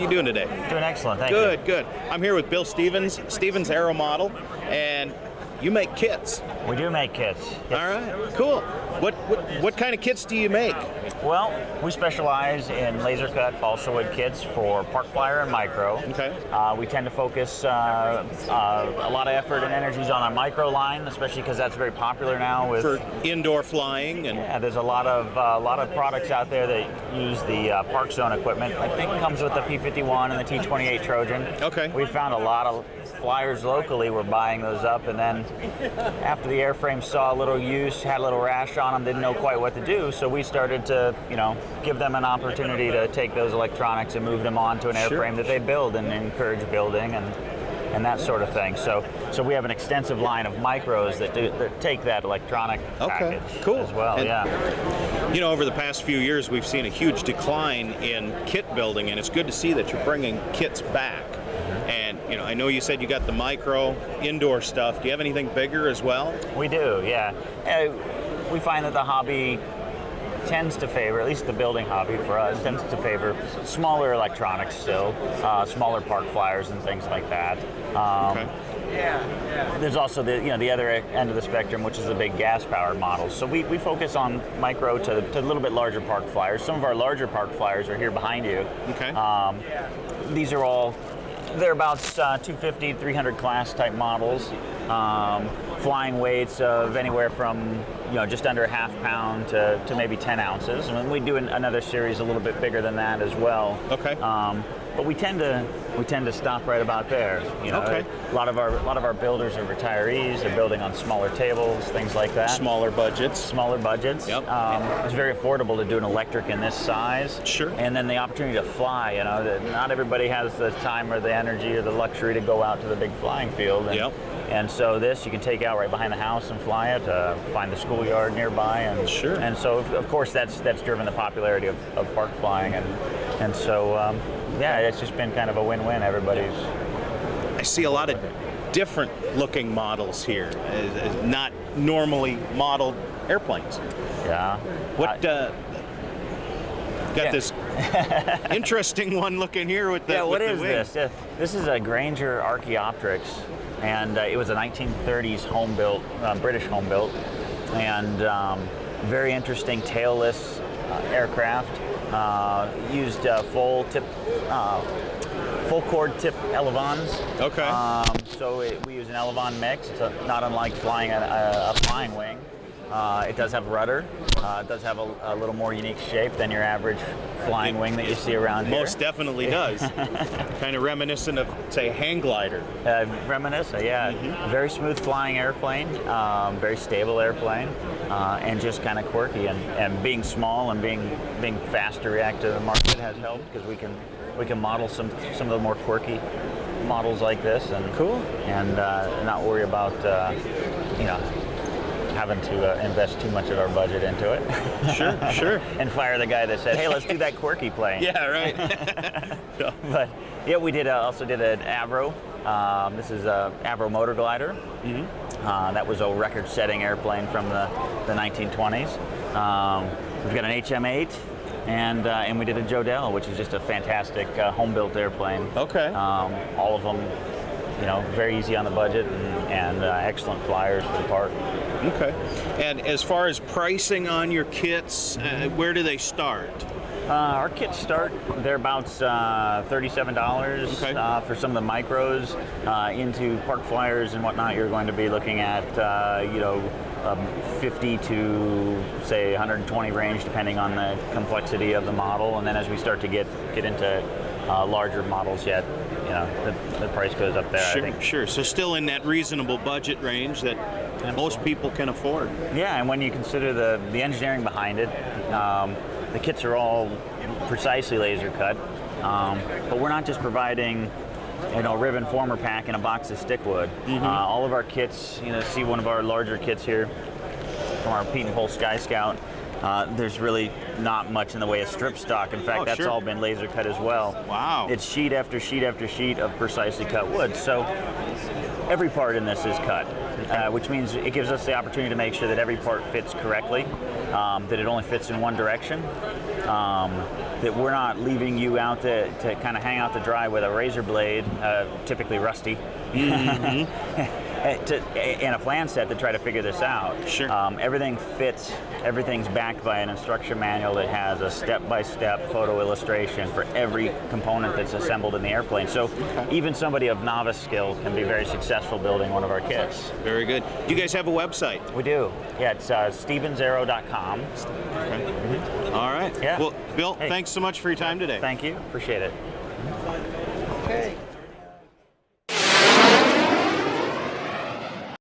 you doing today? Doing excellent, thank you. Good, good. I'm here with Bill Stevens, Aero model, and you make kits. We do make kits. Yes. All right, cool. What kind of kits do you make? Well, we specialize in laser cut balsa wood kits for park flyer and micro. Okay. We tend to focus a lot of effort and energies on our micro line, especially because that's very popular now with For indoor flying and yeah. There's a lot of products out there that use the Park Zone equipment. I think it comes with the P51 and the T28 Trojan. Okay. We found a lot of flyers locally were buying those up, and then after the airframe saw a little use, had a little rash on them, didn't know quite what to do, so we started to, give them an opportunity to take those electronics and move them onto an airframe that they build and encourage building and that sort of thing. So we have an extensive line of micros that take that electronic package cool. as well. And, over the past few years, we've seen a huge decline in kit building, and it's good to see that you're bringing kits back. And I know you said you got the micro indoor stuff. Do you have anything bigger as well? We do, yeah. We find that the hobby tends to favor, at least the building hobby for us, tends to favor smaller electronics still, smaller park flyers and things like that. Okay. There's also the other end of the spectrum, which is the big gas-powered models. So we focus on micro to a little bit larger park flyers. Some of our larger park flyers are here behind you. Okay. These are all thereabouts 250, 300 class type models. Flying weights of anywhere from just under a half pound to maybe 10 ounces. And we do another series a little bit bigger than that as well. Okay. But we tend to stop right about there. Okay. A lot of our builders are retirees. They're building on smaller tables, things like that. Smaller budgets. Smaller budgets. Yep. It's very affordable to do an electric in this size. Sure. And then the opportunity to fly. Not everybody has the time or the energy or the luxury to go out to the big flying field. And, Yep. And so this you can take out right behind the house and fly it, find the schoolyard nearby, and Sure. And so of course that's driven the popularity of park flying, and so it's just been kind of a win-win. Everybody's. I see a lot of different looking models here, not normally modeled airplanes. Yeah. What got this interesting one looking here with the what with is the wings. this? This is a Granger Archaeopteryx, and it was a 1930s home-built, British home-built, and very interesting tailless aircraft. Used full chord tip elevons. Okay. So we use an elevon mix. It's not unlike flying a flying wing. It does have rudder. It does have a little more unique shape than your average flying wing that you see around here. Most definitely does. Kind of reminiscent of, say, a hang glider. Reminiscent, yeah. Mm-hmm. Very smooth flying airplane, very stable airplane, and just kind of quirky. And being small and being fast to react to the market has helped, because we can model some of the more quirky models like this, and cool, and not worry about having to invest too much of our budget into it. Sure. And fire the guy that said, "Hey, let's do that quirky plane." Yeah, right. But yeah, we also did an Aero. This is a Aero motor glider. Mm-hmm. That was a record-setting airplane from the 1920s. We've got an HM8. And we did a Jodel, which is just a fantastic home-built airplane. Okay. All of them, very easy on the budget and excellent flyers for the park. Okay. And as far as pricing on your kits, where do they start? Our kits start, they're about $37 for some of the micros. Into park flyers and whatnot, you're going to be looking at 50 to say 120 range, depending on the complexity of the model. And then as we start to get into larger models, the price goes up there. Sure, I think. Sure. So still in that reasonable budget range that most people can afford. Yeah, and when you consider the engineering behind it, the kits are all precisely laser cut, but we're not just providing ribbon former pack and a box of stick wood. Mm-hmm. All of our kits, see one of our larger kits here from our Pete and Pole Sky Scout. There's really not much in the way of strip stock. In fact, that's all been laser cut as well. Wow. It's sheet after sheet after sheet of precisely cut wood. So every part in this is cut, which means it gives us the opportunity to make sure that every part fits correctly. that it only fits in one direction, that we're not leaving you out to kind of hang out to dry with a razor blade, typically rusty, and a plan set to try to figure this out. Sure. Everything fits, everything's backed by an instruction manual that has a step-by-step photo illustration for every component that's assembled in the airplane. So even somebody of novice skill can be very successful building one of our kits. Very good. You guys have a website? We do. Yeah, it's StevensAero.com. Okay. All right. Yeah. Well, Bill, thanks so much for your time today. Thank you. Appreciate it. Okay.